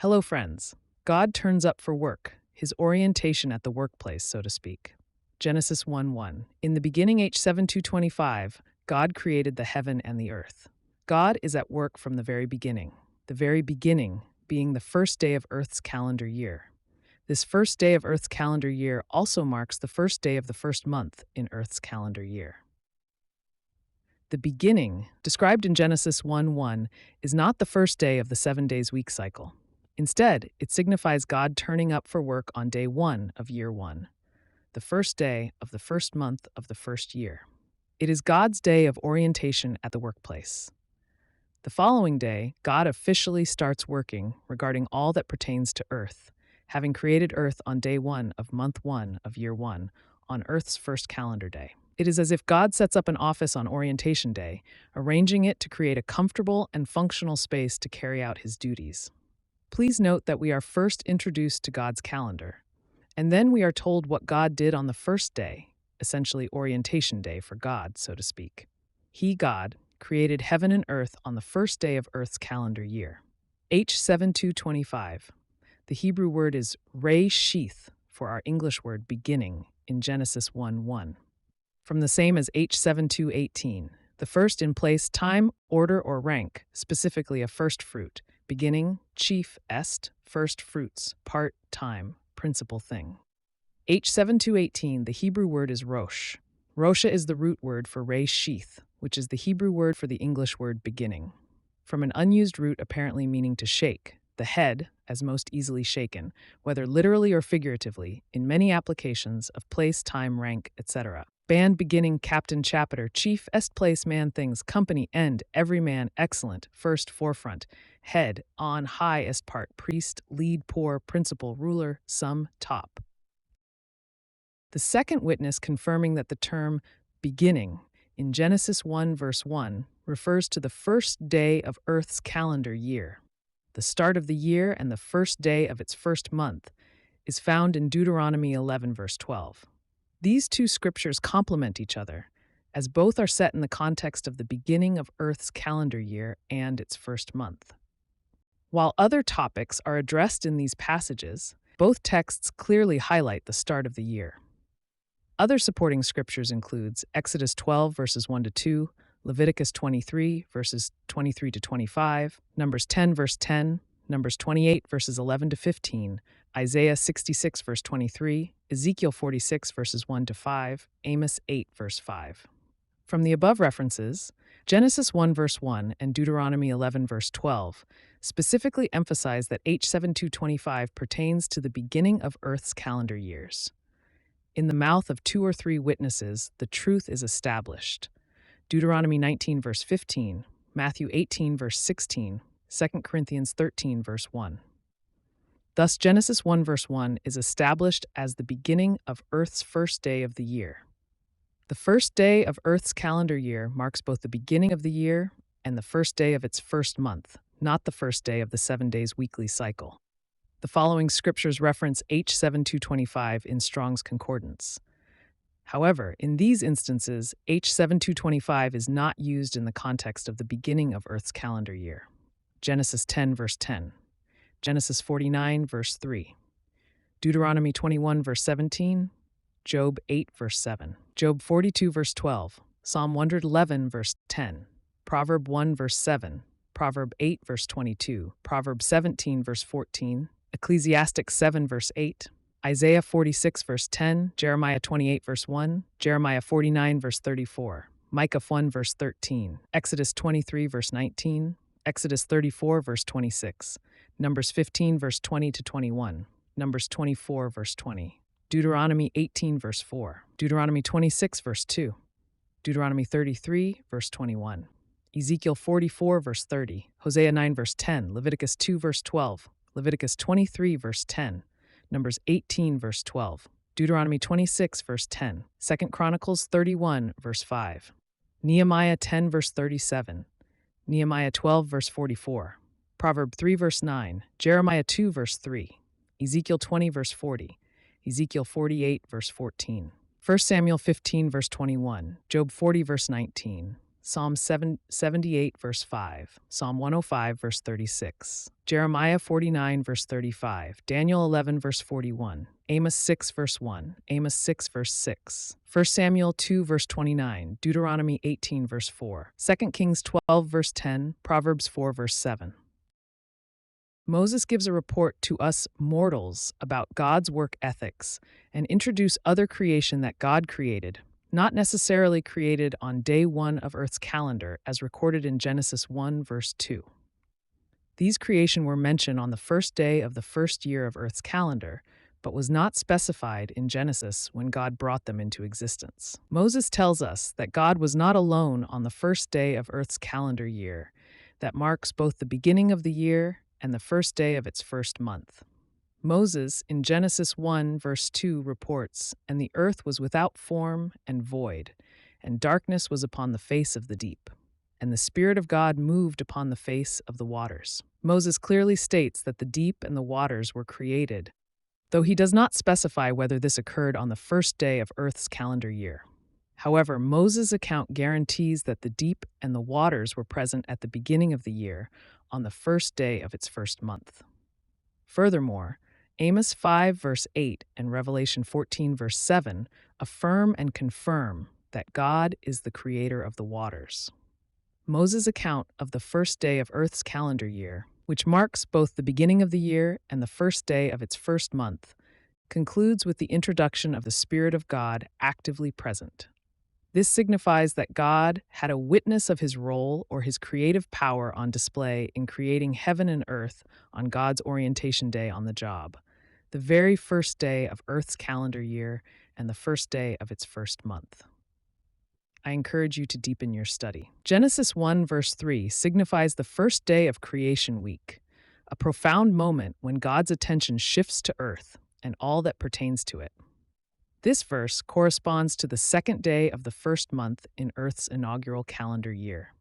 Hello, friends. God turns up for work, his orientation at the workplace, so to speak. Genesis 1:1. In the beginning, H7225, God created the heaven and the earth. God is at work from the very beginning being the first day of Earth's calendar year. This first day of Earth's calendar year also marks the first day of the first month in Earth's calendar year. The beginning, described in Genesis 1:1, is not the first day of the 7 days week cycle. Instead, it signifies God turning up for work on day 1 of year 1, the first day of the first month of the first year. It is God's day of orientation at the workplace. The following day, God officially starts working regarding all that pertains to Earth, having created Earth on day 1 of month 1 of year 1, on Earth's first calendar day. It is as if God sets up an office on orientation day, arranging it to create a comfortable and functional space to carry out his duties. Please note that we are first introduced to God's calendar, and then we are told what God did on the first day, essentially orientation day for God, so to speak. He, God, created heaven and earth on the first day of Earth's calendar year. H7225. The Hebrew word is Reshith for our English word beginning in Genesis 1:1. From the same as H7218, the first in place, time, order, or rank, specifically a first fruit, beginning, chief, est, first fruits, part, time, principal thing. H7218, the Hebrew word is rosh. Rosha is the root word for reshith, which is the Hebrew word for the English word beginning. From an unused root apparently meaning to shake, the head, as most easily shaken, whether literally or figuratively, in many applications of place, time, rank, etc. Band, beginning, captain, chapter, chief, est, place, man, things, company, end, every man, excellent, first, forefront, head, on, high, est, part, priest, lead, poor, principal, ruler, sum, top. The second witness confirming that the term beginning in Genesis 1 verse 1 refers to the first day of Earth's calendar year. The start of the year and the first day of its first month is found in Deuteronomy 11 verse 12. These two scriptures complement each other, as both are set in the context of the beginning of Earth's calendar year and its first month. While other topics are addressed in these passages, both texts clearly highlight the start of the year. Other supporting scriptures includes Exodus 12 verses 1 to 2, Leviticus 23 verses 23 to 25, Numbers 10 verse 10, Numbers 28 verses 11 to 15, Isaiah 66 verse 23, Ezekiel 46 verses 1 to 5, Amos 8 verse 5. From the above references, Genesis 1 verse 1 and Deuteronomy 11 verse 12 specifically emphasize that H7225 pertains to the beginning of Earth's calendar years. In the mouth of 2 or 3 witnesses, the truth is established. Deuteronomy 19 verse 15, Matthew 18 verse 16, 2 Corinthians 13 verse 1. Thus, Genesis 1 verse 1 is established as the beginning of Earth's first day of the year. The first day of Earth's calendar year marks both the beginning of the year and the first day of its first month, not the first day of the 7 days weekly cycle. The following scriptures reference H7225 in Strong's Concordance. However, in these instances, H7225 is not used in the context of the beginning of Earth's calendar year. Genesis 10 verse 10, Genesis 49 verse 3, Deuteronomy 21 verse 17, Job 8 verse 7, Job 42 verse 12, Psalm 111 verse 10, Proverb 1 verse 7, Proverb 8 verse 22, Proverb 17 verse 14, Ecclesiastes 7 verse 8, Isaiah 46 verse 10, Jeremiah 28 verse 1, Jeremiah 49 verse 34, Micah 1 verse 13, Exodus 23 verse 19, Exodus 34 verse 26, Numbers 15 verse 20 to 21, Numbers 24 verse 20, Deuteronomy 18 verse 4, Deuteronomy 26 verse 2, Deuteronomy 33 verse 21, Ezekiel 44 verse 30, Hosea 9 verse 10, Leviticus 2 verse 12, Leviticus 23 verse 10, Numbers 18 verse 12, Deuteronomy 26 verse 10, 2 Chronicles 31 verse 5, Nehemiah 10 verse 37, Nehemiah 12 verse 44, Proverb 3 verse 9, Jeremiah 2 verse 3, Ezekiel 20 verse 40, Ezekiel 48 verse 14, 1 Samuel 15 verse 21, Job 40 verse 19, Psalm 78, verse 5, Psalm 105, verse 36, Jeremiah 49, verse 35, Daniel 11, verse 41, Amos 6, verse 1, Amos 6, verse 6, 1 Samuel 2, verse 29, Deuteronomy 18, verse 4, 2 Kings 12, verse 10, Proverbs 4, verse 7. Moses gives a report to us mortals about God's work ethics and introduce other creation that God created, not necessarily created on day one of Earth's calendar as recorded in Genesis 1, verse 2. These creation were mentioned on the first day of the first year of Earth's calendar, but was not specified in Genesis when God brought them into existence. Moses tells us that God was not alone on the first day of Earth's calendar year, that marks both the beginning of the year and the first day of its first month. Moses, in Genesis 1, verse 2, reports, "And the earth was without form and void, and darkness was upon the face of the deep. And the Spirit of God moved upon the face of the waters." Moses clearly states that the deep and the waters were created, though he does not specify whether this occurred on the first day of Earth's calendar year. However, Moses' account guarantees that the deep and the waters were present at the beginning of the year, on the first day of its first month. Furthermore, Amos 5, verse 8 and Revelation 14, verse 7 affirm and confirm that God is the creator of the waters. Moses' account of the first day of Earth's calendar year, which marks both the beginning of the year and the first day of its first month, concludes with the introduction of the Spirit of God actively present. This signifies that God had a witness of his role or his creative power on display in creating heaven and earth on God's orientation day on the job, the very first day of Earth's calendar year and the first day of its first month. I encourage you to deepen your study. Genesis 1, verse 3 signifies the first day of creation week, a profound moment when God's attention shifts to earth and all that pertains to it. This verse corresponds to the second day of the first month in Earth's inaugural calendar year.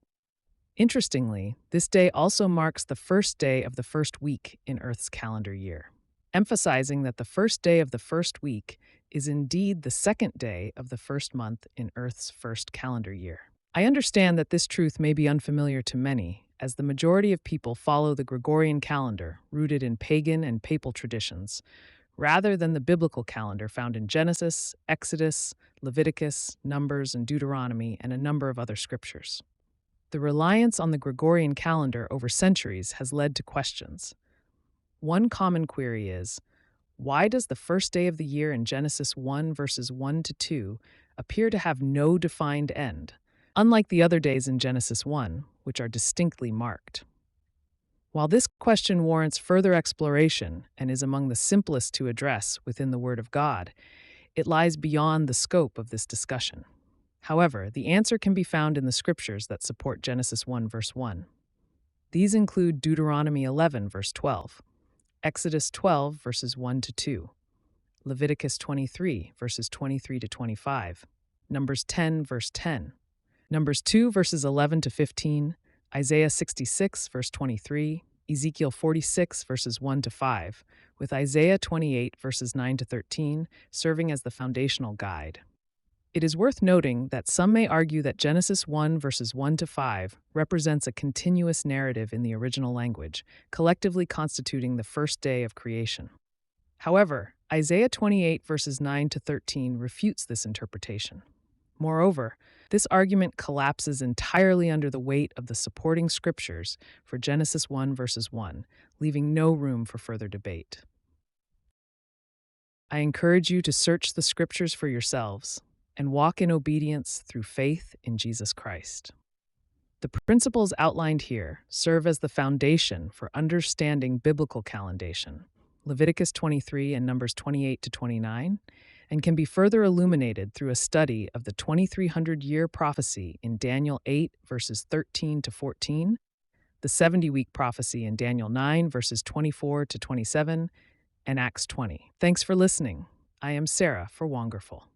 Interestingly, this day also marks the first day of the first week in Earth's calendar year, emphasizing that the first day of the first week is indeed the second day of the first month in Earth's first calendar year. I understand that this truth may be unfamiliar to many, as the majority of people follow the Gregorian calendar, rooted in pagan and papal traditions, rather than the biblical calendar found in Genesis, Exodus, Leviticus, Numbers, and Deuteronomy, and a number of other scriptures. The reliance on the Gregorian calendar over centuries has led to questions. One common query is, why does the first day of the year in Genesis 1 verses 1 to 2 appear to have no defined end, unlike the other days in Genesis 1, which are distinctly marked? While this question warrants further exploration and is among the simplest to address within the Word of God, it lies beyond the scope of this discussion. However, the answer can be found in the scriptures that support Genesis 1, verse 1. These include Deuteronomy 11, verse 12, Exodus 12, verses 1 to 2, Leviticus 23, verses 23 to 25, Numbers 10, verse 10, Numbers 2, verses 11 to 15, Isaiah 66, verse 23, Ezekiel 46, verses 1 to 5, with Isaiah 28, verses 9 to 13, serving as the foundational guide. It is worth noting that some may argue that Genesis 1, verses 1 to 5 represents a continuous narrative in the original language, collectively constituting the first day of creation. However, Isaiah 28, verses 9 to 13 refutes this interpretation. Moreover, this argument collapses entirely under the weight of the supporting scriptures for Genesis 1, verses 1, leaving no room for further debate. I encourage you to search the scriptures for yourselves and walk in obedience through faith in Jesus Christ. The principles outlined here serve as the foundation for understanding biblical calendation, Leviticus 23 and Numbers 28 to 29, and can be further illuminated through a study of the 2300-year prophecy in Daniel 8, verses 13 to 14, the 70-week prophecy in Daniel 9, verses 24 to 27, and Acts 20. Thanks for listening. I am Sarah for Wonderful.